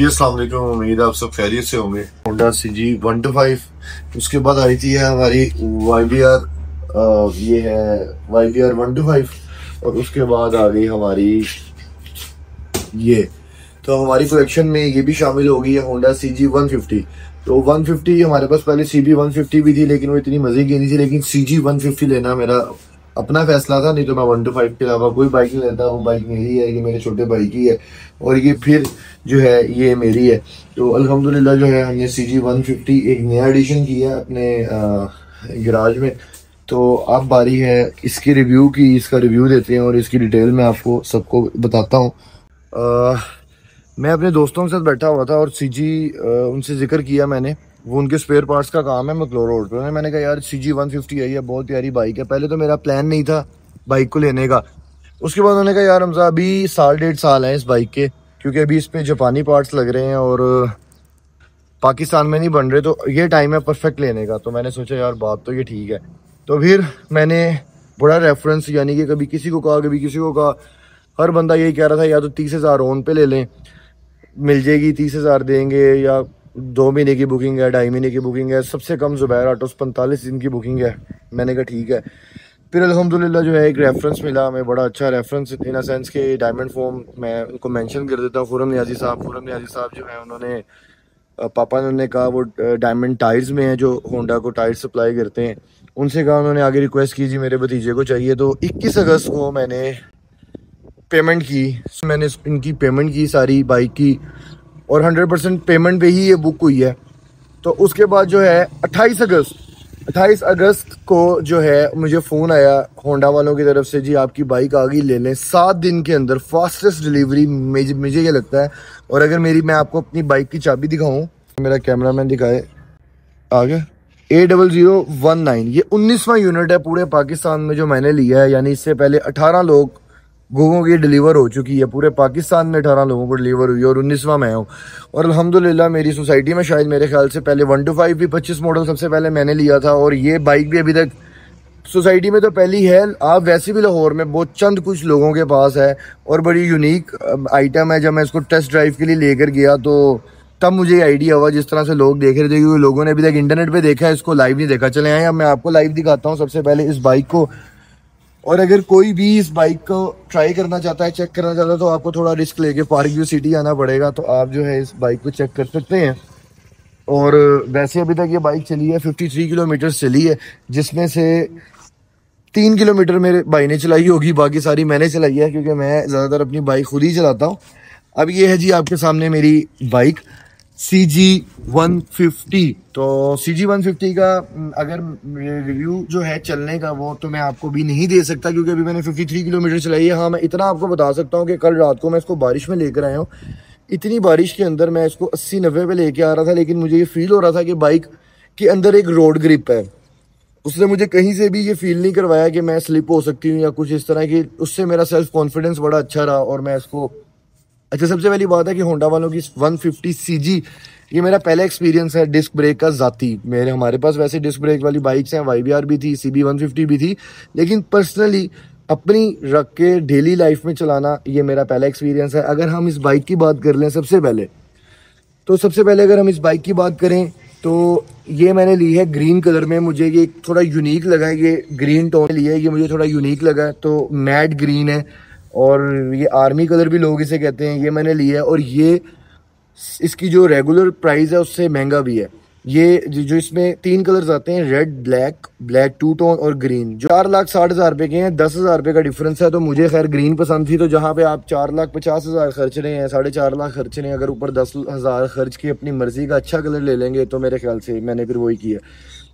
जी अस्सलाम वालेकुम, उम्मीद है आप सब खैरियत से होंगे। होंडा CG 125, उसके बाद आई थी है हमारी YBR, ये है YBR 125, और उसके बाद आ गई हमारी ये। तो हमारी कलेक्शन में ये भी शामिल हो गई है होंडा CG 150। तो 150 हमारे पास पहले CB 150 भी थी, लेकिन वो इतनी मजे की नहीं थी। लेकिन CG 150 लेना मेरा अपना फैसला था, नहीं तो मैं 125 के अलावा कोई बाइक नहीं लेता। वो बाइक मेरी है, ये मेरे छोटे भाई की है, और ये फिर जो है ये मेरी है। तो अल्हम्दुलिल्लाह जो है हमने CG 150 एक नया एडिशन किया है अपने गराज में। तो अब बारी है इसकी रिव्यू की, इसका रिव्यू देते हैं और इसकी डिटेल में आपको सबको बताता हूँ। मैं अपने दोस्तों के साथ बैठा हुआ था और CG उनसे जिक्र किया मैंने, वो उनके स्पेयर पार्ट्स का काम है मैक्लोर रोड पे। मैंने कहा यार CG 150 आई है, बहुत प्यारी बाइक है। पहले तो मेरा प्लान नहीं था बाइक को लेने का। उसके बाद उन्होंने कहा यार हमजा अभी 1.5 साल है इस बाइक के, क्योंकि अभी इस पे जापानी पार्ट्स लग रहे हैं और पाकिस्तान में नहीं बन रहे, तो ये टाइम है परफेक्ट लेने का। तो मैंने सोचा यार बात तो ये ठीक है। तो फिर मैंने बड़ा रेफरेंस, यानी कि कभी किसी को कहा कभी किसी को कहा, हर बंदा यही कह रहा था या तो 30,000 ओन पे ले लें, मिल जाएगी 30,000 देंगे, या 2 महीने की बुकिंग है, 2.5 महीने की बुकिंग है, सबसे कम जुबैर ऑटोस 45 दिन की बुकिंग है। मैंने कहा ठीक है। फिर अल्हम्दुलिल्लाह जो है एक रेफरेंस मिला हमें, बड़ा अच्छा रेफरेंस इन अ सेंस के डायमंड फोम, मैं उनको मेंशन कर देता हूँ, खुरम नियाजी साहब जो है उन्होंने पापा ने उन्होंने कहा वो डायमंड टायर्स में है जो होंडा को टायर सप्लाई करते हैं, उनसे कहा, उन्होंने आगे रिक्वेस्ट की जी मेरे भतीजे को चाहिए। तो 21 अगस्त को मैंने पेमेंट की, मैंने इनकी पेमेंट की सारी बाइक की, और 100% पेमेंट पे ही ये बुक हुई है। तो उसके बाद जो है 28 अगस्त को जो है मुझे फ़ोन आया होंडा वालों की तरफ से, जी आपकी बाइक आ गई, ले लें। 7 दिन के अंदर फास्टेस्ट डिलीवरी मुझे ये लगता है। और अगर मैं आपको अपनी बाइक की चाबी दिखाऊं, मेरा कैमरामैन दिखाए, आ गया A0019, ये 19वां यूनिट है पूरे पाकिस्तान में जो मैंने लिया है। यानी इससे पहले 18 लोगों की डिलीवर हो चुकी है, पूरे पाकिस्तान में 18 लोगों को डिलीवर हुई है, और 19वां मैं हूँ। और अल्हम्दुलिल्लाह मेरी सोसाइटी में शायद मेरे ख्याल से पहले 125 भी 25 मॉडल सबसे पहले मैंने लिया था, और ये बाइक भी अभी तक सोसाइटी में तो पहली है। आप वैसे भी लाहौर में बहुत चंद कुछ लोगों के पास है, और बड़ी यूनिक आइटम है। जब मैं इसको टेस्ट ड्राइव के लिए लेकर गया तो तब मुझे आइडिया हुआ, जिस तरह से लोग देख रहे थे, क्योंकि लोगों ने अभी तक इंटरनेट पे देखा है, इसको लाइव नहीं देखा। चले आए अब मैं आपको लाइव दिखाता हूँ सबसे पहले इस बाइक को। और अगर कोई भी इस बाइक को ट्राई करना चाहता है, चेक करना चाहता है, तो आपको थोड़ा रिस्क लेके पार्क व्यू सिटी आना पड़ेगा। तो आप जो है इस बाइक को चेक कर सकते हैं। और वैसे अभी तक ये बाइक चली है 53 किलोमीटर चली है, जिसमें से 3 किलोमीटर मेरे भाई ने चलाई होगी, बाकी सारी मैंने चलाई है, क्योंकि मैं ज़्यादातर अपनी बाइक खुद ही चलाता हूँ। अब ये है जी आपके सामने मेरी बाइक CG 150। तो CG 150 का अगर रिव्यू जो है चलने का, वो तो मैं आपको भी नहीं दे सकता, क्योंकि अभी मैंने 53 किलोमीटर चलाई है। हाँ, मैं इतना आपको बता सकता हूँ कि कल रात को मैं इसको बारिश में लेकर आया हूँ। इतनी बारिश के अंदर मैं इसको 80-90 पे लेके आ रहा था, लेकिन मुझे ये फील हो रहा था कि बाइक के अंदर एक रोड ग्रिप है। उसने मुझे कहीं से भी ये फील नहीं करवाया कि मैं स्लिप हो सकती हूँ या कुछ इस तरह की। उससे मेरा सेल्फ कॉन्फिडेंस बड़ा अच्छा रहा, और मैं इसको अच्छा, सबसे पहली बात है कि होंडा वालों की 150 CG ये मेरा पहला एक्सपीरियंस है डिस्क ब्रेक का ज़ाती। हमारे पास वैसे डिस्क ब्रेक वाली बाइक्स हैं, YBR भी थी, CB 150 भी थी, लेकिन पर्सनली अपनी रख के डेली लाइफ में चलाना ये मेरा पहला एक्सपीरियंस है। अगर हम इस बाइक की बात कर लें सबसे पहले अगर हम इस बाइक की बात करें, तो ये मैंने ली है ग्रीन कलर में। मुझे ये थोड़ा यूनिक लगा है, ये ग्रीन टोन लिया है, ये मुझे थोड़ा यूनिक लगा है। तो मैट ग्रीन है, और ये आर्मी कलर भी लोग इसे कहते हैं, ये मैंने लिया है। और ये इसकी जो रेगुलर प्राइस है उससे महंगा भी है। ये जो इसमें 3 कलर्स आते हैं, रेड, ब्लैक 2 टोन और ग्रीन, जो 4,60,000 रुपये के हैं। 10,000 रुपये का डिफरेंस है। तो मुझे खैर ग्रीन पसंद थी। तो जहाँ पे आप 4,50,000 खर्च रहे हैं, 4.5 लाख खर्च रहे हैं, अगर ऊपर 10,000 खर्च के अपनी मर्जी का अच्छा कलर ले लेंगे, तो मेरे ख्याल से मैंने फिर वही किया।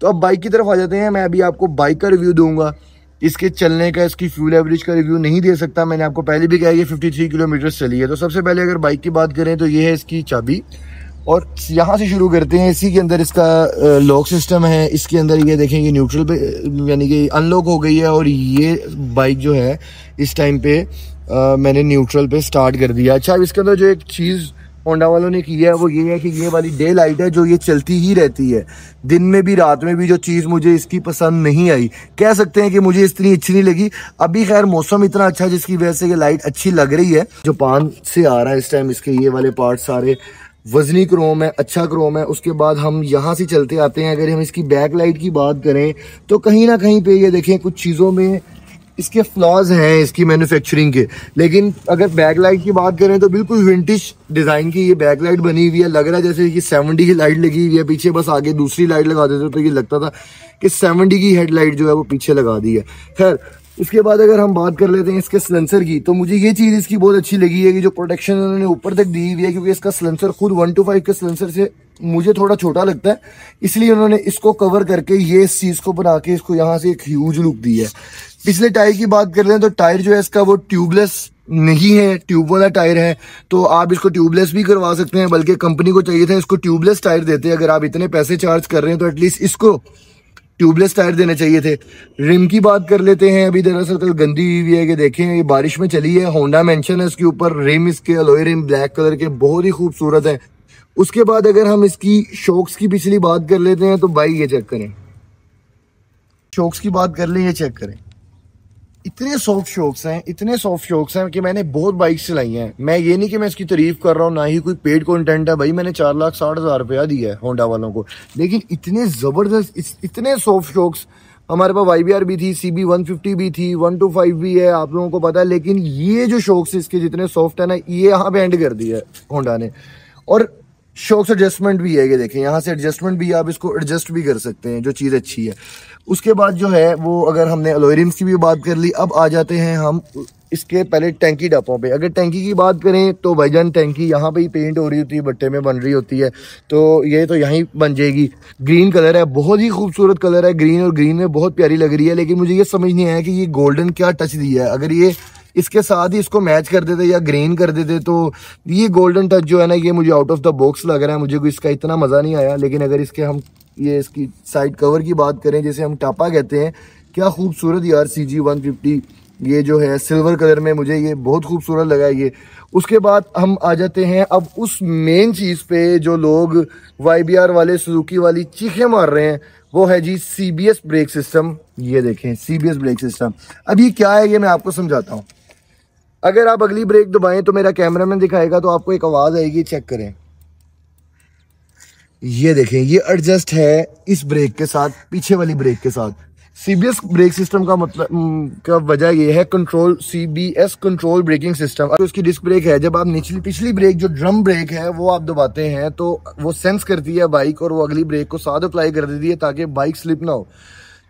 तो अब बाइक की तरफ आ जाते हैं। मैं अभी आपको बाइक का रिव्यू दूंगा, इसके चलने का, इसकी फ्यूल एवरेज का रिव्यू नहीं दे सकता। मैंने आपको पहले भी कहा ये 53 किलोमीटर चली है। तो सबसे पहले अगर बाइक की बात करें तो ये है इसकी चाबी, और यहाँ से शुरू करते हैं। इसी के अंदर इसका लॉक सिस्टम है। इसके अंदर ये देखें, ये न्यूट्रल पे यानी कि अनलॉक हो गई है, और ये बाइक जो है इस टाइम पे मैंने न्यूट्रल पे स्टार्ट कर दिया। अच्छा, अब इसके अंदर जो एक चीज़ होंडा वालों ने किया है वो ये है कि ये वाली डे लाइट है जो ये चलती ही रहती है, दिन में भी रात में भी। जो चीज़ मुझे इसकी पसंद नहीं आई, कह सकते हैं कि मुझे इतनी अच्छी नहीं लगी। अभी खैर मौसम इतना अच्छा जिसकी वजह से ये लाइट अच्छी लग रही है। जापान से आ रहा है इस टाइम, इसके ये वाले पार्ट सारे वजनी क्रोम है, अच्छा क्रोम है। उसके बाद हम यहाँ से चलते आते हैं, अगर हम इसकी बैक लाइट की बात करें तो कहीं ना कहीं पे ये देखें कुछ चीज़ों में इसके फ्लॉज हैं इसकी मैन्युफैक्चरिंग के। लेकिन अगर बैक लाइट की बात करें तो बिल्कुल विंटेज डिज़ाइन की ये बैक लाइट बनी हुई है। लग रहा है जैसे कि 70 की लाइट लगी हुई है पीछे, बस आगे दूसरी लाइट लगा देते तो ये लगता था कि 70 की हेडलाइट जो है वो पीछे लगा दी है। खैर, उसके बाद अगर हम बात कर लेते हैं इसके सिलेंसर की, तो मुझे ये चीज़ इसकी बहुत अच्छी लगी है कि जो प्रोटेक्शन उन्होंने ऊपर तक दी हुई है, क्योंकि इसका सिलेंसर खुद 125 के सिलेंसर से मुझे थोड़ा छोटा लगता है, इसलिए उन्होंने इसको कवर करके ये इस चीज़ को बना के इसको यहाँ से एक ह्यूज लुक दी है। पिछले टायर की बात कर लें तो टायर जो है इसका वो ट्यूबलेस नहीं है, ट्यूब वाला टायर है। तो आप इसको ट्यूबलेस भी करवा सकते हैं, बल्कि कंपनी को चाहिए था इसको ट्यूबलेस टायर देते। अगर आप इतने पैसे चार्ज कर रहे हैं तो एटलीस्ट इसको ट्यूबलेस टायर देने चाहिए थे। रिम की बात कर लेते हैं। अभी दरअसल कल गंदी हुई है कि देखें ये बारिश में चली है। होंडा मेंशन है इसके ऊपर। रिम इसके अलॉय रिम ब्लैक कलर के बहुत ही खूबसूरत है। उसके बाद अगर हम इसकी शॉक्स की पिछली बात कर लेते हैं तो भाई ये चेक करें, शॉक्स की बात कर लें, ये चेक करें, इतने सॉफ्ट शॉक्स हैं, इतने सॉफ्ट शॉक्स हैं कि मैंने बहुत बाइक्स चलाई हैं। मैं ये नहीं कि मैं इसकी तारीफ कर रहा हूँ, ना ही कोई पेड कंटेंट है भाई। मैंने 4,60,000 रुपया दिया है होंडा वालों को, लेकिन इतने जबरदस्त, इतने सॉफ्ट शॉक्स। हमारे पास YBR भी थी, CB 150 भी थी, 125 भी है, आप लोगों को पता है। लेकिन ये जो शॉक्स इसके जितने सॉफ्ट है ना, ये यहाँ पे एंड कर दिया है होंडा ने। और शॉक्स एडजस्टमेंट भी है, ये देखें यहाँ से एडजस्टमेंट भी, आप इसको एडजस्ट भी कर सकते हैं, जो चीज़ अच्छी है। उसके बाद जो है वो अगर हमने अलॉय रिम्स की भी बात कर ली, अब आ जाते हैं हम इसके पहले टैंकी डपों पे। अगर टैंकी की बात करें तो भाईजान टैंकी यहाँ पे ही पेंट हो रही होती है, भट्टे में बन रही होती है, तो ये तो यहीं बन जाएगी। ग्रीन कलर है, बहुत ही खूबसूरत कलर है ग्रीन, और ग्रीन में बहुत प्यारी लग रही है। लेकिन मुझे ये समझ नहीं आया कि ये गोल्डन क्या टच दिया है। अगर ये इसके साथ ही इसको मैच कर देते या ग्रीन कर देते तो ये गोल्डन टच जो है ना, ये मुझे आउट ऑफ द बॉक्स लग रहा है। मुझे कोई इसका इतना मज़ा नहीं आया। लेकिन अगर इसके हम ये इसकी साइड कवर की बात करें, जैसे हम टापा कहते हैं, क्या खूबसूरत यार CG 150 ये जो है सिल्वर कलर में, मुझे ये बहुत खूबसूरत लगा ये। उसके बाद हम आ जाते हैं अब उस मेन चीज़ पे जो लोग YBR वाले सुजुकी वाली चीखें मार रहे हैं, वो है जी CBS ब्रेक सिस्टम। ये देखें CBS ब्रेक सिस्टम। अब ये क्या है ये मैं आपको समझाता हूँ। अगर आप अगली ब्रेक दबाएं तो मेरा कैमरामैन दिखाएगा तो आपको एक आवाज़ आएगी, चेक करें। ये देखें, ये एडजस्ट है इस ब्रेक के साथ, पीछे वाली ब्रेक के साथ। CBS ब्रेक सिस्टम का मतलब का वजह ये है control, CBS control braking system. तो इसकी डिस्क ब्रेक है, जब आप निचली पिछली ब्रेक जो ड्रम ब्रेक है वो आप दबाते हैं तो वो सेंस करती है बाइक, और वो अगली ब्रेक को साथ अप्लाई कर देती है ताकि बाइक स्लिप ना हो।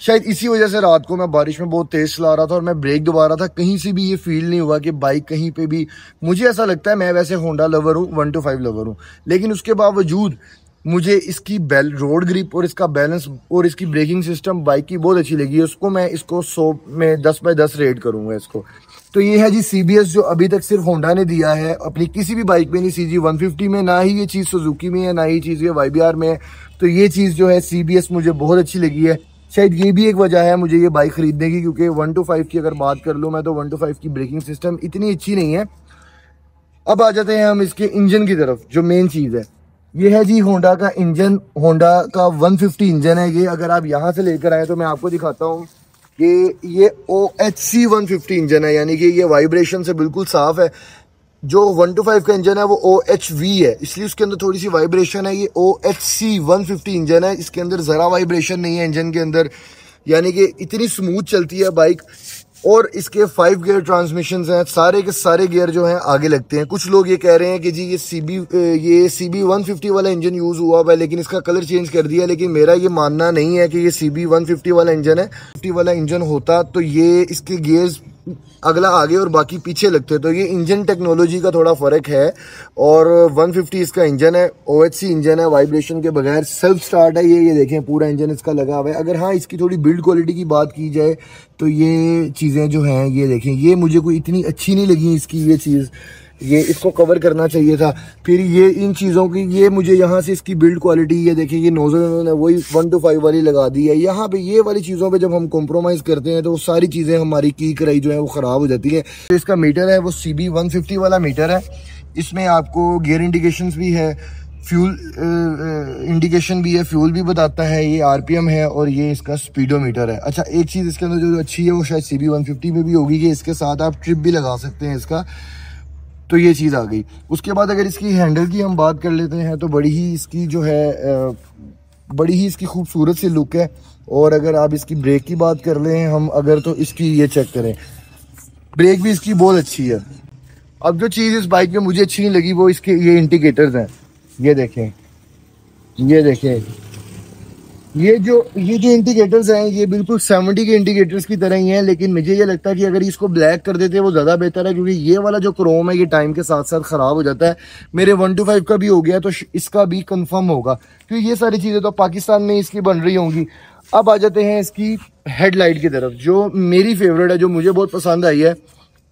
शायद इसी वजह से रात को मैं बारिश में बहुत तेज चला रहा था और मैं ब्रेक दबा रहा था, कहीं से भी ये फील नहीं हुआ कि बाइक कहीं पे भी, मुझे ऐसा लगता है, मैं वैसे होंडा लवर हूँ, 125 लवर हूँ, लेकिन उसके बावजूद मुझे इसकी रोड ग्रिप और इसका बैलेंस और इसकी ब्रेकिंग सिस्टम बाइक की बहुत अच्छी लगी है। उसको मैं इसको 100 में 10/10 रेट करूँगा इसको। तो ये है जी CBS, जो अभी तक सिर्फ होंडा ने दिया है अपनी किसी भी बाइक में नहीं, CG 150 में, ना ही ये चीज़ सुजुकी में है, ना ही चीज़ ये YBR में है। तो ये चीज़ जो है CBS मुझे बहुत अच्छी लगी है। शायद ये भी एक वजह है मुझे ये बाइक खरीदने की, क्योंकि 125 की अगर बात कर लूँ मैं तो 125 की ब्रेकिंग सिस्टम इतनी अच्छी नहीं है। अब आ जाते हैं हम इसके इंजन की तरफ, जो मेन चीज़ है। ये है जी होंडा का इंजन, होंडा का 150 इंजन है ये। अगर आप यहाँ से लेकर आए तो मैं आपको दिखाता हूँ कि ये OHC 150 इंजन है, यानी कि ये वाइब्रेशन से बिल्कुल साफ़ है। जो 125 का इंजन है वो OHV है, इसलिए उसके अंदर थोड़ी सी वाइब्रेशन है। ये OHC 150 इंजन है, इसके अंदर ज़रा वाइब्रेशन नहीं है इंजन के अंदर, यानी कि इतनी स्मूथ चलती है बाइक। और इसके 5 गियर ट्रांसमिशन हैं, सारे के सारे गियर जो हैं आगे लगते हैं। कुछ लोग ये कह रहे हैं कि जी ये CB 150 वाला इंजन यूज़ हुआ हुआ है लेकिन इसका कलर चेंज कर दिया, लेकिन मेरा ये मानना नहीं है कि ये CB 150 वाला इंजन है। 50 वाला इंजन होता तो ये इसके गियर्स अगला आगे और बाकी पीछे लगते, तो ये इंजन टेक्नोलॉजी का थोड़ा फ़र्क है। और 150 इसका इंजन है, OHC इंजन है, वाइब्रेशन के बगैर सेल्फ स्टार्ट है ये देखें पूरा इंजन इसका लगा हुआ है। अगर हाँ इसकी थोड़ी बिल्ड क्वालिटी की बात की जाए तो ये चीज़ें जो हैं ये देखें, ये मुझे कोई इतनी अच्छी नहीं लगी इसकी ये चीज़, ये इसको कवर करना चाहिए था। फिर ये इन चीज़ों की, ये मुझे यहाँ से इसकी बिल्ड क्वालिटी, ये देखिए ये नोजल उन्होंने वही 125 वाली लगा दी है। यहाँ पे ये वाली चीज़ों पे जब हम कॉम्प्रोमाइज़ करते हैं तो वो सारी चीज़ें हमारी की कराई जो है वो ख़राब हो जाती है। तो इसका मीटर है वो CB 150 वाला मीटर है। इसमें आपको गियर इंडिकेशंस भी है, फ्यूल इंडिकेशन भी है, फ्यूल भी बताता है, ये RPM है और ये इसका स्पीडोमीटर है। अच्छा, एक चीज़ इसके अंदर जो अच्छी है वो शायद CB 150 में भी होगी कि इसके साथ आप ट्रिप भी लगा सकते हैं इसका। तो ये चीज़ आ गई। उसके बाद अगर इसकी हैंडल की हम बात कर लेते हैं तो बड़ी ही इसकी जो है बड़ी ही इसकी खूबसूरत सी लुक है। और अगर आप इसकी ब्रेक की बात कर लें हम अगर, तो इसकी ये चेक करें, ब्रेक भी इसकी बहुत अच्छी है। अब जो चीज़ इस बाइक में मुझे अच्छी नहीं लगी वो इसके ये इंडिकेटर्स हैं। ये देखें, ये देखें, ये जो इंडिकेटर्स हैं ये बिल्कुल 70 के इंडिकेटर्स की तरह ही हैं, लेकिन मुझे ये लगता है कि अगर इसको ब्लैक कर देते वो ज़्यादा बेहतर है, क्योंकि ये वाला जो क्रोम है ये टाइम के साथ साथ ख़राब हो जाता है। मेरे 125 का भी हो गया तो इसका भी कंफर्म होगा, क्योंकि ये सारी चीज़ें तो पाकिस्तान में इसकी बन रही होंगी। अब आ जाते हैं इसकी हेडलाइट की तरफ, जो मेरी फेवरेट है, जो मुझे बहुत पसंद आई है।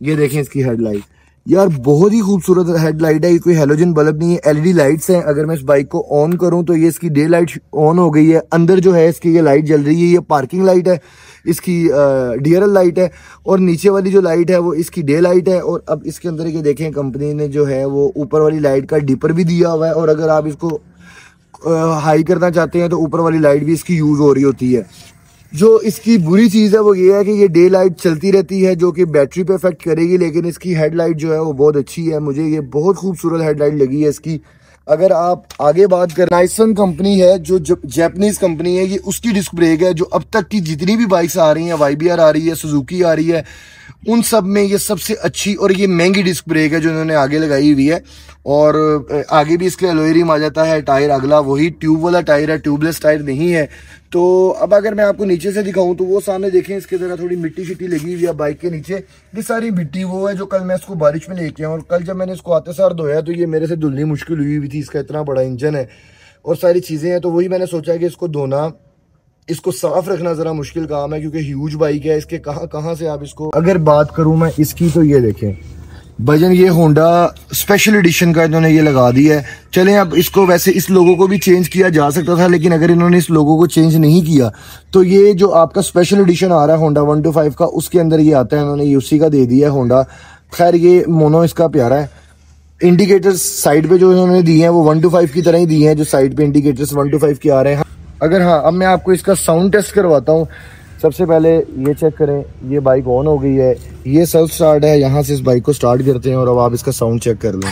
ये देखें इसकी हेडलाइट, यार बहुत ही खूबसूरत हेडलाइट है। ये कोई हेलोजन बल्ब नहीं है, एलईडी लाइट्स हैं। अगर मैं इस बाइक को ऑन करूं तो ये इसकी डे लाइट ऑन हो गई है। अंदर जो है इसकी ये लाइट जल रही है, ये पार्किंग लाइट है, इसकी डीआरएल लाइट है, और नीचे वाली जो लाइट है वो इसकी डे लाइट है। और अब इसके अंदर ये देखें कंपनी ने जो है वो ऊपर वाली लाइट का डिपर भी दिया हुआ है, और अगर आप इसको हाई करना चाहते हैं तो ऊपर वाली लाइट भी इसकी यूज हो रही होती है। जो इसकी बुरी चीज़ है वो ये है कि ये डे लाइट चलती रहती है, जो कि बैटरी पे इफेक्ट करेगी, लेकिन इसकी हेडलाइट जो है वो बहुत अच्छी है। मुझे ये बहुत खूबसूरत हेडलाइट लगी है इसकी। अगर आप आगे बात करें, नाइसन कंपनी है जो जापानीज कंपनी है, ये उसकी डिस्क ब्रेक है। जो अब तक की जितनी भी बाइक्स आ रही हैं, YBR आ रही है, सुजुकी आ रही है, उन सब में ये सबसे अच्छी और ये महंगी डिस्क ब्रेक है जो इन्होंने आगे लगाई हुई है। और आगे भी इसके अलॉय रिम आ जाता है। टायर अगला वही ट्यूब वाला टायर है, ट्यूबलेस टायर नहीं है। तो अब अगर मैं आपको नीचे से दिखाऊं तो वो सामने देखें, इसके जरा थोड़ी मिट्टी शिट्टी लगी हुई है बाइक के नीचे। ये सारी मिट्टी वो है जो कल मैं इसको बारिश में लेके आया, और कल जब मैंने इसको आते सार धोया तो ये मेरे से धुलनी मुश्किल हुई थी। इसका इतना बड़ा इंजन है और सारी चीज़ें हैं, तो वही मैंने सोचा कि इसको धोना, इसको साफ रखना ज़रा मुश्किल काम है, क्योंकि ह्यूज बाइक है। इसके कहाँ से आप इसको, अगर बात करूँ मैं इसकी, तो ये देखें वजन, ये होंडा स्पेशल एडिशन का इन्होंने ये लगा दिया है। चलें, अब इसको वैसे इस लोगों को भी चेंज किया जा सकता था, लेकिन अगर इन्होंने इस लोगों को चेंज नहीं किया तो ये जो आपका स्पेशल एडिशन आ रहा है होंडा 125 का, उसके अंदर ये आता है। इन्होंने उसी का दे दिया है होंडा। खैर ये मोनो इसका प्यारा है। इंडिकेटर्स साइड पे जो इन्होंने दिए हैं वो 125 की तरह ही दिए हैं, जो साइड पे इंडिकेटर्स 125 के आ रहे हैं। अगर हाँ, अब मैं आपको इसका साउंड टेस्ट करवाता हूँ। सबसे पहले ये चेक करें, ये बाइक ऑन हो गई है, ये सेल्फ स्टार्ट है। यहाँ से इस बाइक को स्टार्ट करते हैं और अब आप इसका साउंड चेक कर लें।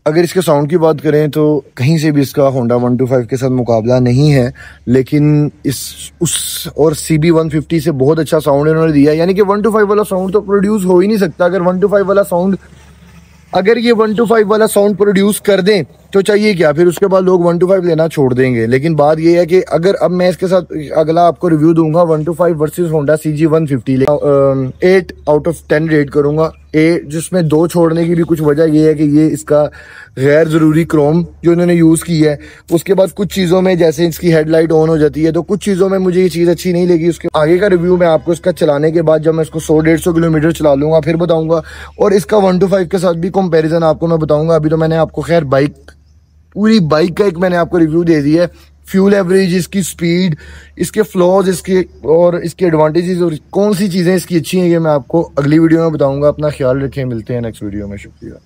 अगर इसके साउंड की बात करें तो कहीं से भी इसका होंडा 125 के साथ मुकाबला नहीं है, लेकिन उस और CB 150 से बहुत अच्छा साउंड इन्होंने दिया। यानी कि 125 वाला साउंड तो प्रोड्यूस हो ही नहीं सकता। अगर 125 वाला साउंड, अगर ये 125 वाला साउंड प्रोड्यूस कर दें तो चाहिए क्या, फिर उसके बाद लोग 125 लेना छोड़ देंगे। लेकिन बात ये है कि अगर अब मैं इसके साथ अगला आपको रिव्यू दूंगा 125 versus Honda CG 150, 8 out of 10 rate करूंगा। जिसमें 2 छोड़ने की भी कुछ वजह ये है कि ये इसका गैर ज़रूरी क्रोम जो इन्होंने यूज़ की है। उसके बाद कुछ चीज़ों में, जैसे इसकी हेडलाइट ऑन हो जाती है, तो कुछ चीज़ों में मुझे ये चीज़ अच्छी नहीं लगी। उसके आगे का रिव्यू मैं आपको इसका चलाने के बाद, जब मैं इसको 100-150 किलोमीटर चला लूँगा, फिर बताऊँगा। और इसका 125 के साथ भी कंपेरिजन आपको मैं बताऊँगा। अभी तो मैंने आपको खैर पूरी बाइक का एक मैंने आपको रिव्यू दे दिया है। फ्यूल एवरेज, इसकी स्पीड, इसके फ्लॉज, इसके और इसके एडवांटेजेस, और कौन सी चीज़ें इसकी अच्छी हैं, ये मैं आपको अगली वीडियो में बताऊंगा। अपना ख्याल रखें, मिलते हैं नेक्स्ट वीडियो में। शुक्रिया।